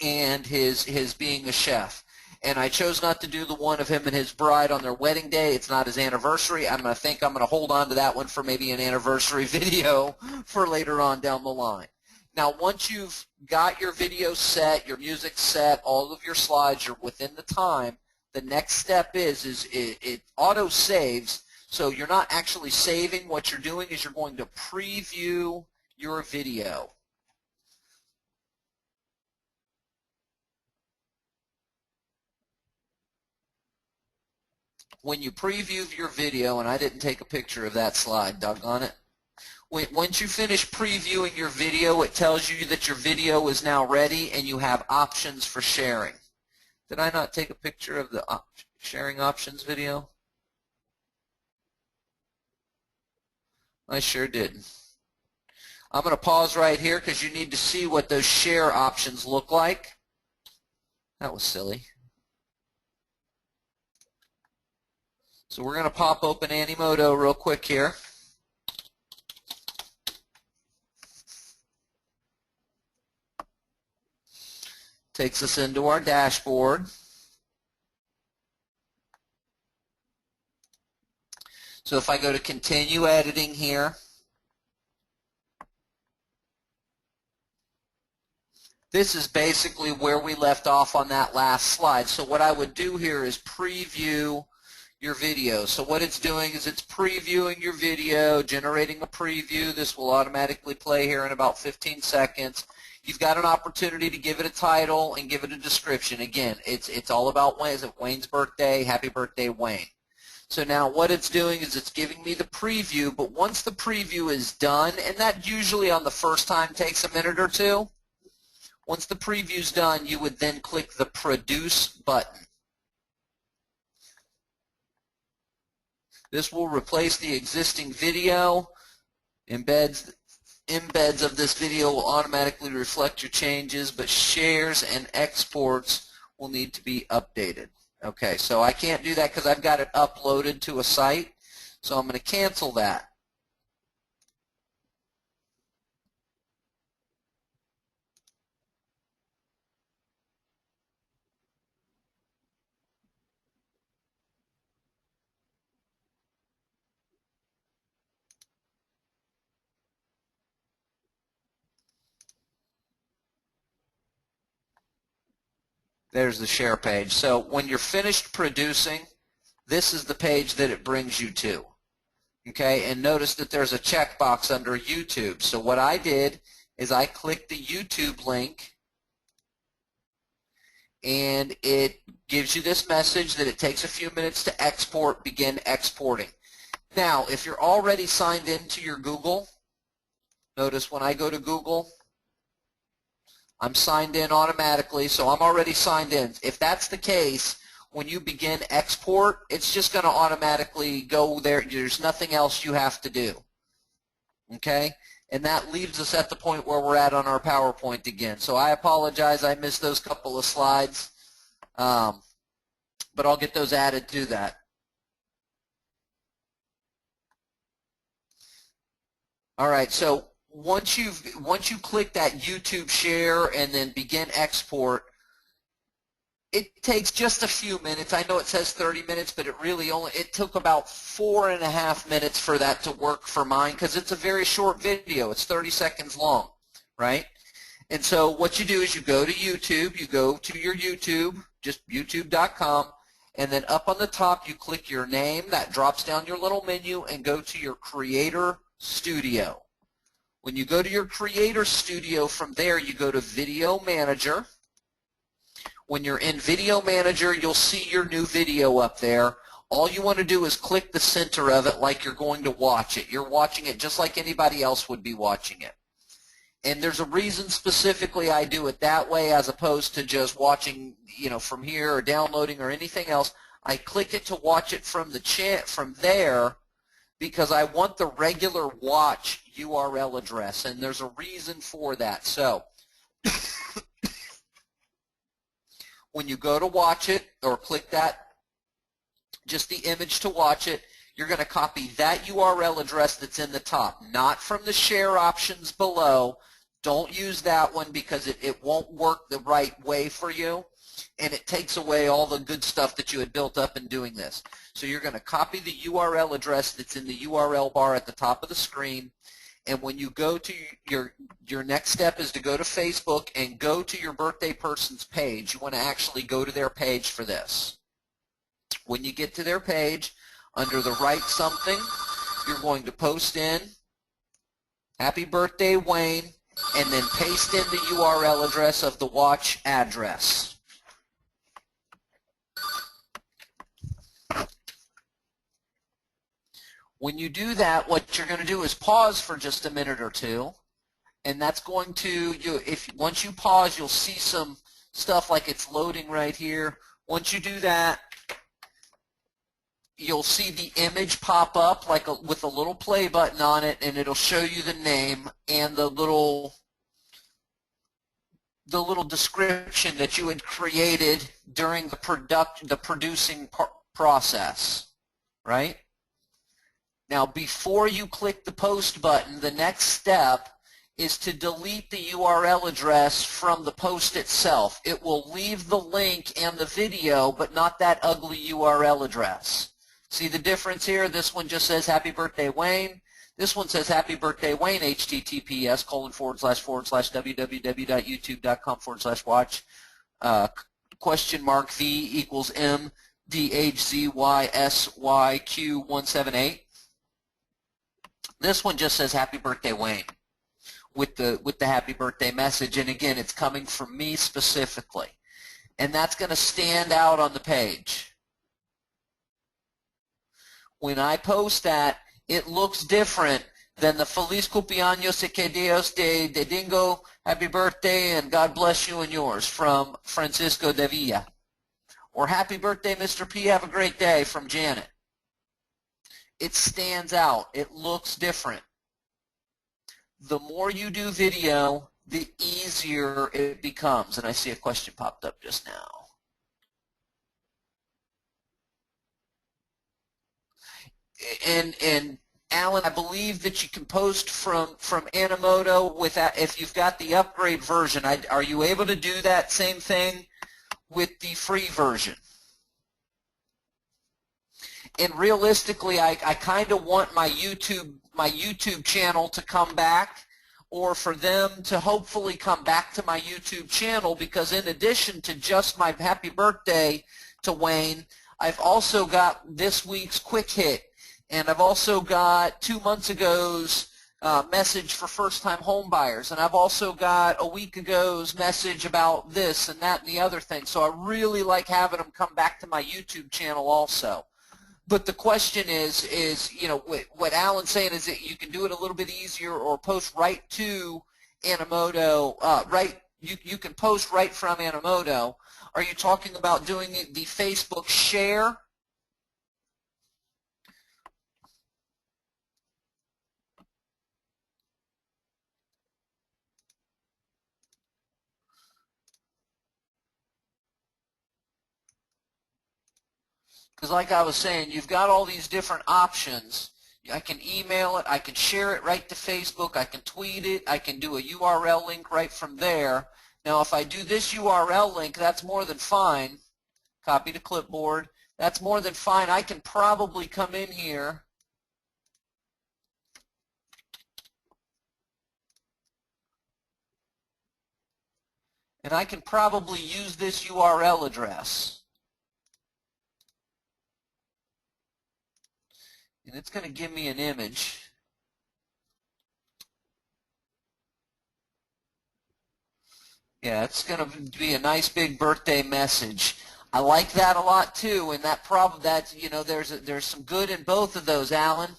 and his being a chef. And I chose not to do the one of him and his bride on their wedding day. It's not his anniversary. I'm going to hold on to that one for maybe an anniversary video for later on down the line. Now, once you've got your video set, your music set, all of your slides are within the time, the next step is it auto saves. So you're not actually saving. What you're doing is you're going to preview your video. When you preview your video, and I didn't take a picture of that slide, doggone it. Once you finish previewing your video, it tells you that your video is now ready and you have options for sharing. Did I not take a picture of the sharing options video? I sure did. I'm going to pause right here because you need to see what those share options look like. That was silly. So we're going to pop open Animoto real quick here. Takes us into our dashboard. So if I go to continue editing here, this is basically where we left off on that last slide. So what I would do here is preview your video. So what it's doing is it's previewing your video, generating a preview. This will automatically play here in about 15 seconds. You've got an opportunity to give it a title and give it a description. Again, it's all about Wayne's birthday, happy birthday, Wayne. So now what it's doing is it's giving me the preview, but once the preview is done, and that usually on the first time takes a minute or two, once the preview's done, you would then click the Produce button. This will replace the existing video. Embeds of this video will automatically reflect your changes, but shares and exports will need to be updated. Okay, so I can't do that because I've got it uploaded to a site, so I'm going to cancel that. There's the share page. So when you're finished producing, this is the page that it brings you to. Okay, and notice that there's a checkbox under YouTube. So what I did is I clicked the YouTube link, and it gives you this message that it takes a few minutes to export. Begin exporting. Now, if you're already signed into your Google, notice when I go to Google, I'm signed in automatically, so I'm already signed in. If that's the case, when you begin export, it's just going to automatically go there. There's nothing else you have to do. Okay? And that leaves us at the point where we're at on our PowerPoint again. So I apologize, I missed those couple of slides, but I'll get those added to that. All right, so once you click that YouTube share and then begin export, it takes just a few minutes. I know it says 30 minutes, but it took about 4.5 minutes for that to work for mine, because it's a very short video. It's 30 seconds long, right? And so what you do is you go to YouTube, you go to your YouTube, just youtube.com, and then up on the top you click your name. That drops down your little menu and go to your Creator Studio. When you go to your Creator Studio, from there you go to Video Manager. When you're in Video Manager, you'll see your new video up there. All you want to do is click the center of it like you're going to watch it. You're watching it just like anybody else would be watching it. And there's a reason specifically I do it that way, as opposed to just watching, from here or downloading or anything else. I click it to watch it from there, because I want the regular watch URL address, and there's a reason for that. So when you go to watch it, or click that, just the image to watch it, you're going to copy that URL address that's in the top, not from the share options below. Don't use that one, because it won't work the right way for you, and it takes away all the good stuff that you had built up in doing this. So you're going to copy the URL address that's in the URL bar at the top of the screen, and when you go to your next step is to go to Facebook and go to your birthday person's page. You want to actually go to their page for this. When you get to their page, under the Write Something, you're going to post in Happy Birthday Wayne, and then paste in the URL address of the watch address. When you do that, what you're going to do is pause for just a minute or two, and that's going to, once you pause, you'll see some stuff like it's loading right here. Once you do that, you'll see the image pop up with a little play button on it, and it'll show you the name and the little description that you had created during the producing process, right? Now, before you click the post button, the next step is to delete the URL address from the post itself. It will leave the link and the video, but not that ugly URL address. See the difference here? This one just says Happy Birthday Wayne. This one says Happy Birthday Wayne, https://www.youtube.com/watch $VHZYSYQ178. This one just says Happy Birthday Wayne with the happy birthday message, and again, it's coming from me specifically, and that's going to stand out on the page. When I post that, it looks different than the Feliz Cumpleaños y que Dios te dingo, happy birthday and God bless you and yours from Francisco de Villa, or happy birthday Mr. P, have a great day from Janet. It stands out. It looks different. The more you do video, the easier it becomes. And I see a question popped up just now. And Alan, I believe that you can post from Animoto if you've got the upgrade version. Are you able to do that same thing with the free version? And realistically, I kind of want my YouTube channel to come back, or for them to hopefully come back to my YouTube channel, because in addition to just my happy birthday to Wayne, I've also got this week's quick hit. And I've also got 2 months ago's message for first-time home buyers, and I've also got a week ago's message about this and that and the other thing. So I really like having them come back to my YouTube channel also. But the question is you know, what Alan's saying is that you can do it a little bit easier or post right to Animoto, you can post right from Animoto. Are you talking about doing the Facebook share? Because like I was saying, you've got all these different options. I can email it, I can share it right to Facebook, I can tweet it, I can do a URL link right from there. Now if I do this URL link, that's more than fine. Copy to clipboard. That's more than fine. I can probably come in here and I can probably use this URL address. And it's going to give me an image. Yeah, it's going to be a nice big birthday message. I like that a lot too, and that's, you know, there's some good in both of those, Alan.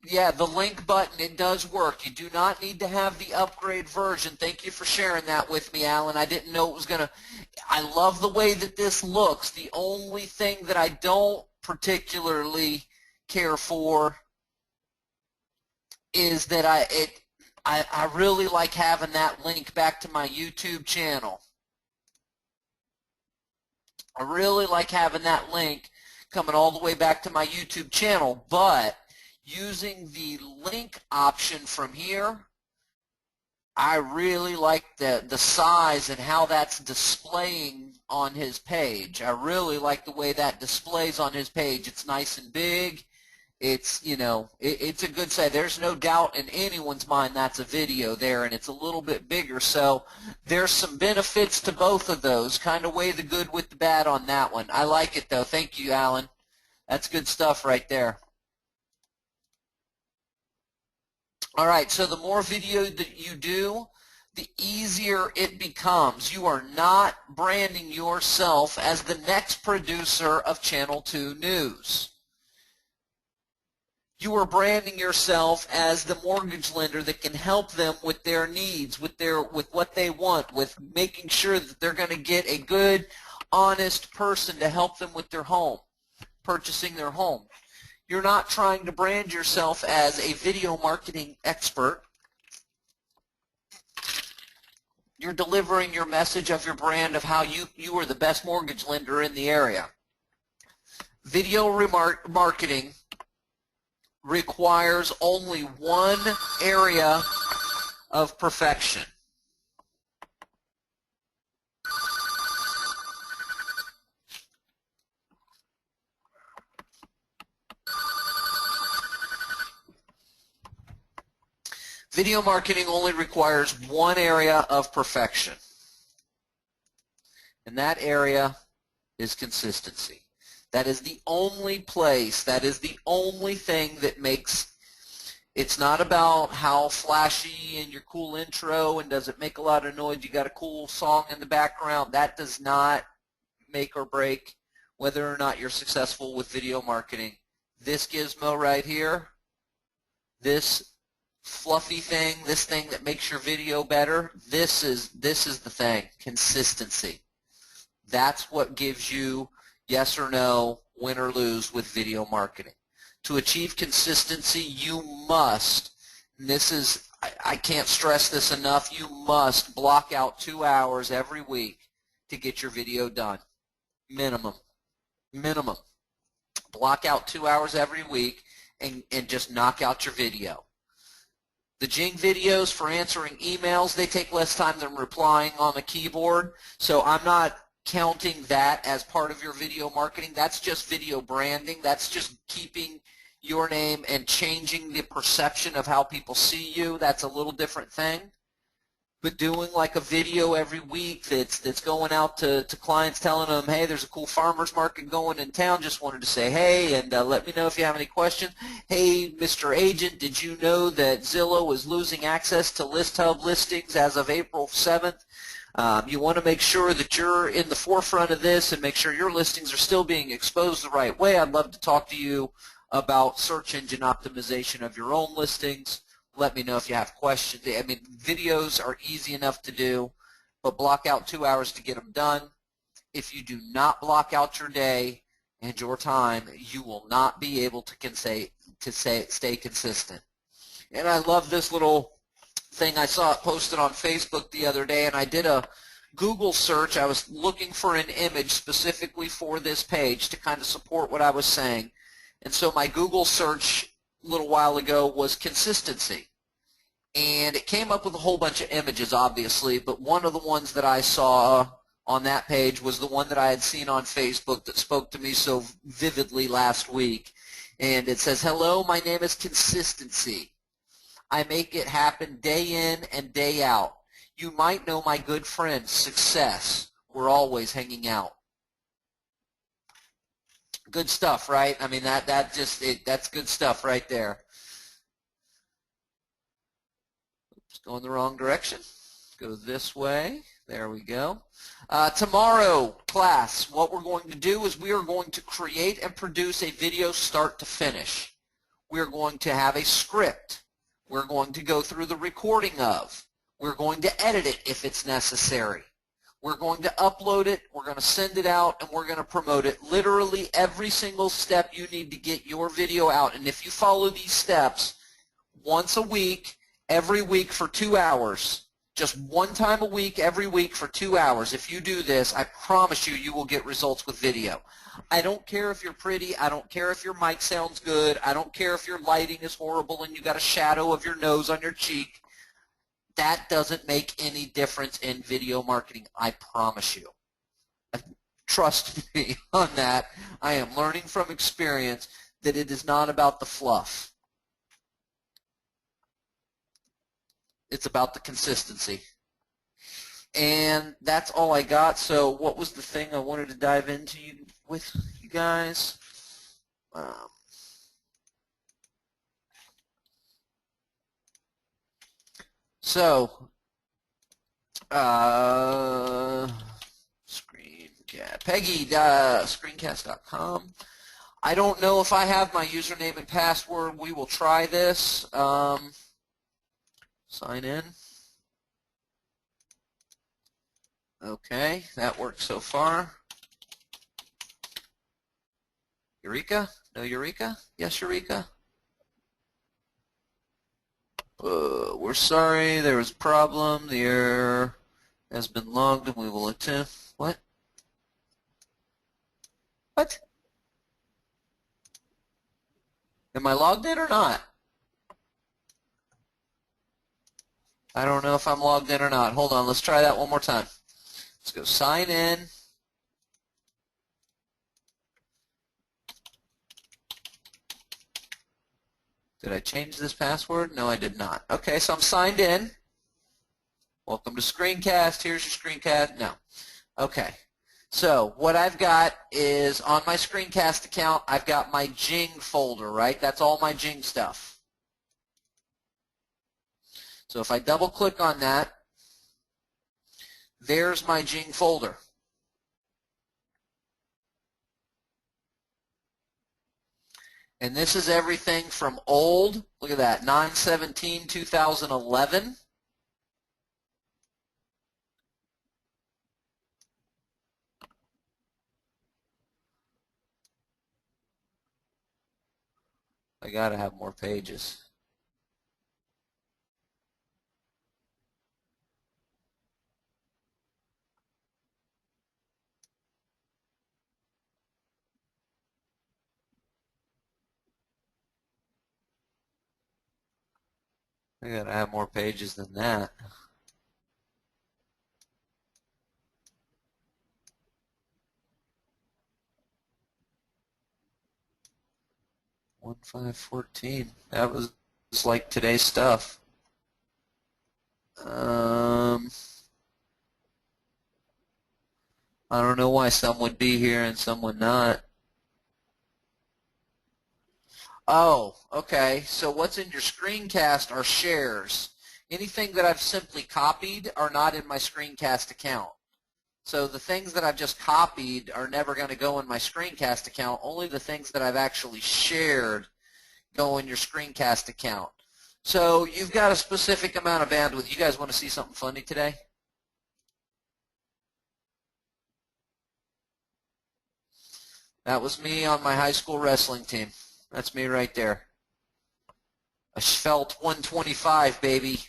Yeah, the link button, it does work. You do not need to have the upgrade version. Thank you for sharing that with me, Alan. I didn't know it was going to. I love the way that this looks. The only thing that I don't particularly care for is that I really like having that link back to my YouTube channel. I really like having that link coming all the way back to my YouTube channel, but using the link option from here, I really like the size and how that's displaying on his page. I really like the way that displays on his page. It's nice and big. It's, you know, it's a good size. There's no doubt in anyone's mind that's a video there, and it's a little bit bigger. So there's some benefits to both of those. Kind of weigh the good with the bad on that one. I like it, though. Thank you, Alan. That's good stuff right there. All right, so the more video that you do, the easier it becomes. You are not branding yourself as the next producer of Channel 2 News. You are branding yourself as the mortgage lender that can help them with their needs, with what they want, with making sure that they're going to get a good, honest person to help them with their home, purchasing their home. You're not trying to brand yourself as a video marketing expert. You're delivering your message of your brand of how you are the best mortgage lender in the area. Video marketing requires only one area of perfection. Video marketing only requires one area of perfection, and that area is consistency. That is the only place, that is the only thing that makes, it's not about how flashy and your cool intro and does it make a lot of noise, you got a cool song in the background. That does not make or break whether or not you're successful with video marketing. This gizmo right here, this fluffy thing, this thing that makes your video better, this is the thing, consistency. That's what gives you yes or no, win or lose with video marketing. To achieve consistency, you must, and this is, I can't stress this enough, you must block out 2 hours every week to get your video done. Minimum. Minimum. Block out 2 hours every week and just knock out your video. The Jing videos for answering emails, they take less time than replying on the keyboard, so I'm not counting that as part of your video marketing. That's just video branding. That's just keeping your name and changing the perception of how people see you. That's a little different thing. but doing like a video every week that's going out to clients telling them, hey, there's a cool farmers market going in town, just wanted to say hey, and let me know if you have any questions. Hey, Mr. Agent, did you know that Zillow is losing access to ListHub listings as of April 7th? You want to make sure that you're in the forefront of this and make sure your listings are still being exposed the right way. I'd love to talk to you about search engine optimization of your own listings. Let me know if you have questions. I mean, videos are easy enough to do, but block out 2 hours to get them done. If you do not block out your day and your time, you will not be able to stay consistent. And I love this little thing. I saw it posted on Facebook the other day, and I did a Google search. I was looking for an image specifically for this page to kind of support what I was saying. And so my Google search a little while ago was consistency. And it came up with a whole bunch of images, obviously, but one of the ones that I saw on that page was the one that I had seen on Facebook that spoke to me so vividly last week. And it says, hello, my name is Consistency. I make it happen day in and day out. You might know my good friend, Success. We're always hanging out. Good stuff, right? I mean, that's good stuff right there. Oops, going the wrong direction. Go this way. There we go. Tomorrow, class, what we're going to do is we are going to create and produce a video start to finish. We're going to have a script. We're going to go through the recording of. We're going to edit it if it's necessary. We're going to upload it, we're going to send it out, and we're going to promote it. Literally every single step you need to get your video out. And if you follow these steps once a week, every week for 2 hours, just one time a week, every week for 2 hours, if you do this, I promise you, you will get results with video. I don't care if you're pretty. I don't care if your mic sounds good. I don't care if your lighting is horrible and you got a shadow of your nose on your cheek. That doesn't make any difference in video marketing, I promise you. Trust me on that. I am learning from experience that it is not about the fluff. It's about the consistency. And that's all I got. So what was the thing I wanted to dive into with you guys? Peggy, screencast.com. I don't know if I have my username and password. We will try this. Sign in. Okay, that works so far. Eureka? No Eureka? Yes, Eureka? We're sorry, there was a problem. The error has been logged and we will attempt. What? What? Am I logged in or not? I don't know if I'm logged in or not. Hold on, let's try that one more time. Let's go sign in. Did I change this password? No, I did not. Okay, so I'm signed in. Welcome to Screencast. Here's your screencast. No. Okay. So what I've got is on my Screencast account, I've got my Jing folder, right? That's all my Jing stuff. So if I double click on that, there's my Jing folder. And this is everything from old, look at that, 9/17/2011. I gotta have more pages. I gotta have more pages than that. One 514. That was like today's stuff. I don't know why some would be here and some would not. Oh, okay. So what's in your screencast are shares. Anything that I've simply copied are not in my screencast account. So the things that I've just copied are never going to go in my screencast account. Only the things that I've actually shared go in your screencast account. So you've got a specific amount of bandwidth. You guys want to see something funny today? That was me on my high school wrestling team. That's me right there. A Svelte 125, baby.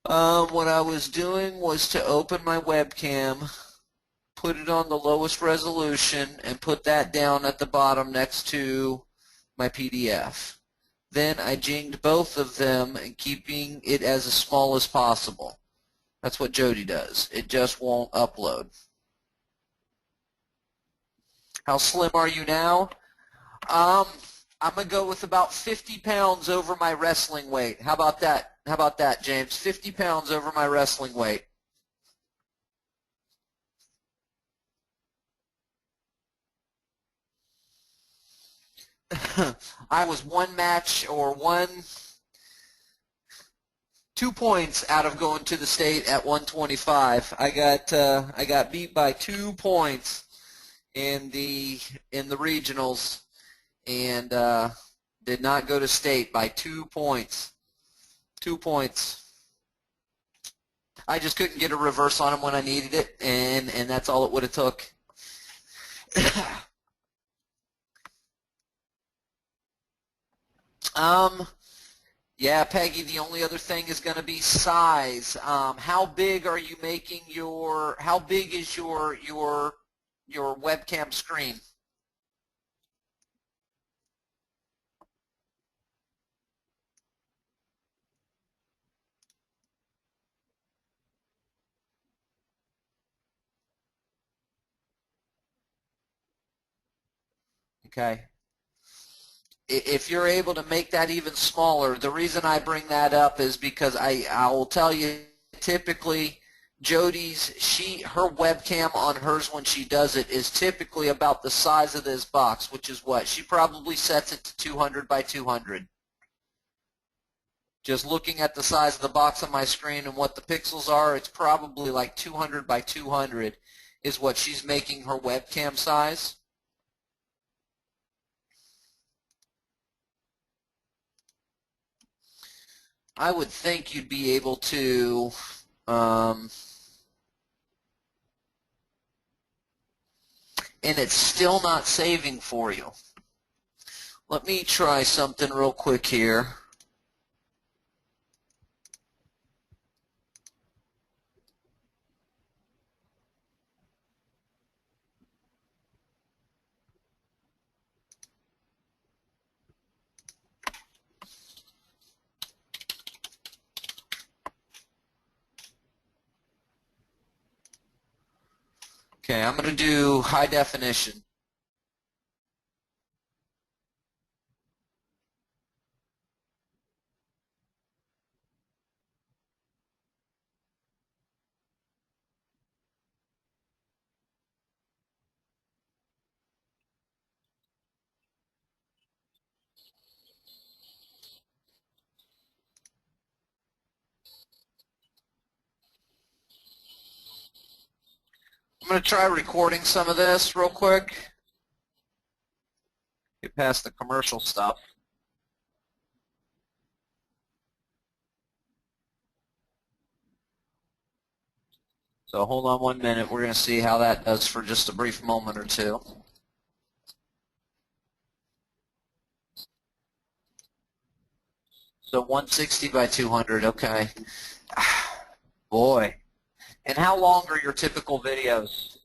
What I was doing was to open my webcam, put it on the lowest resolution, and put that down at the bottom next to my PDF. Then I jinged both of them and keeping it as small as possible. That's what Jody does. It just won't upload. How slim are you now? I'm going to go with about 50 pounds over my wrestling weight. How about that? How about that, James? 50 pounds over my wrestling weight. I was one match or 2 points out of going to the state at 125. I got beat by 2 points in the regionals, and did not go to state by 2 points. 2 points. I just couldn't get a reverse on him when I needed it, and that's all it would have took. Yeah, Peggy, the only other thing is going to be size. How big are you making how big is your webcam screen? Okay. If you're able to make that even smaller, the reason I bring that up is because I will tell you, typically Jody's her webcam on hers when she does it is typically about the size of this box, which is what she probably sets it to 200 by 200. Just looking at the size of the box on my screen and what the pixels are, it's probably like 200 by 200 is what she's making her webcam size. I would think you'd be able to and it's still not saving for you. Let me try something real quick here. Okay, I'm going to do high definition. I'm going to try recording some of this real quick. Get past the commercial stuff. So hold on 1 minute. We're going to see how that does for just a brief moment or two. So 160 by 200, okay. Boy. And how long are your typical videos?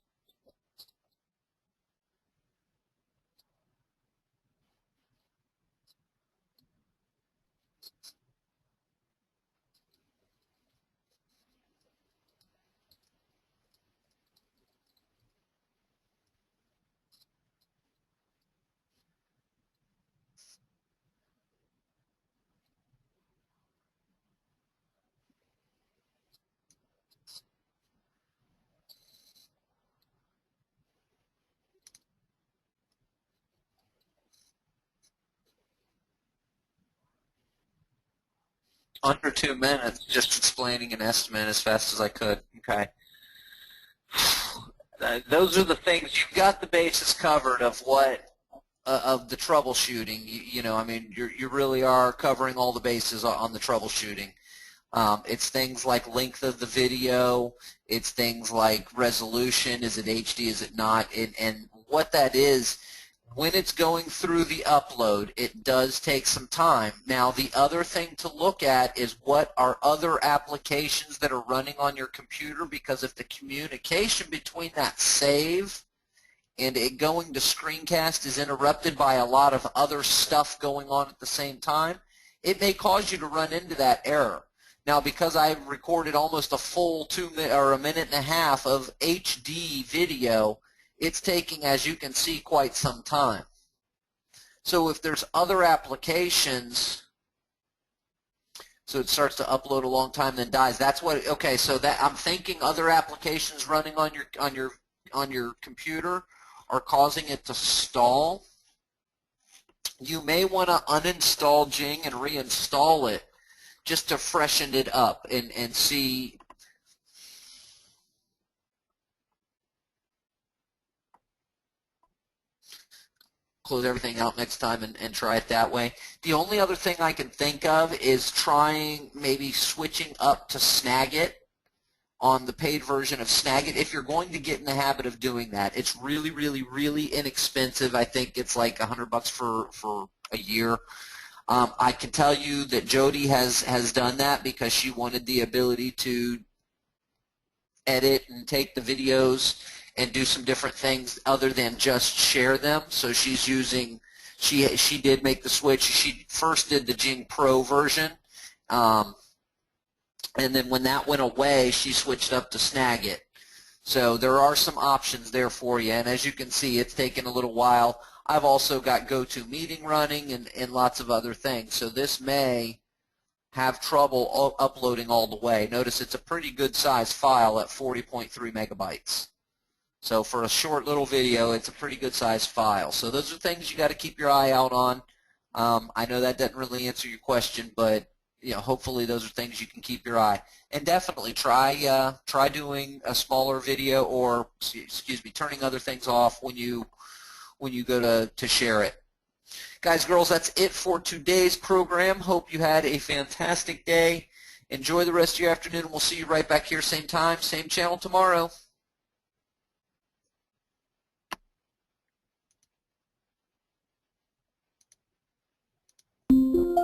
Under 2 minutes, just explaining an estimate as fast as I could. Okay. Those are the things. You've got the bases covered of what of the troubleshooting. You know, I mean, you really are covering all the bases on the troubleshooting. It's things like length of the video. It's things like resolution. Is it HD? Is it not? And what that is, when it's going through the upload, it does take some time. Now, the other thing to look at is what are other applications that are running on your computer, because if the communication between that save and it going to screencast is interrupted by a lot of other stuff going on at the same time, it may cause you to run into that error. Now, because I've recorded almost a full 2 minute or a minute and a half of HD video, it's taking, as you can see, quite some time. So if there's other applications, so it starts to upload a long time, then dies. That's what. Okay, so that I'm thinking other applications running on your computer are causing it to stall. You may want to uninstall Jing and reinstall it just to freshen it up and see. Close everything out next time and try it that way. The only other thing I can think of is trying maybe switching up to Snagit on the paid version of Snagit. If you're going to get in the habit of doing that, it's really, really, really inexpensive. I think it's like $100 for a year. I can tell you that Jody has done that because she wanted the ability to edit and take the videos and do some different things other than just share them. So she's using, she did make the switch. She first did the Jing Pro version, and then when that went away, she switched up to Snagit. So there are some options there for you, and as you can see, it's taken a little while. I've also got GoToMeeting running and lots of other things. So this may have trouble uploading all the way. Notice it's a pretty good size file at 40.3 megabytes. So for a short little video, it's a pretty good sized file. So those are things you got to keep your eye out on. I know that doesn't really answer your question, but you know, hopefully those are things you can keep your eye. And definitely try doing a smaller video, or excuse me, turning other things off when you go to share it. Guys, girls, that's it for today's program. Hope you had a fantastic day. Enjoy the rest of your afternoon, and we'll see you right back here, same time, same channel tomorrow.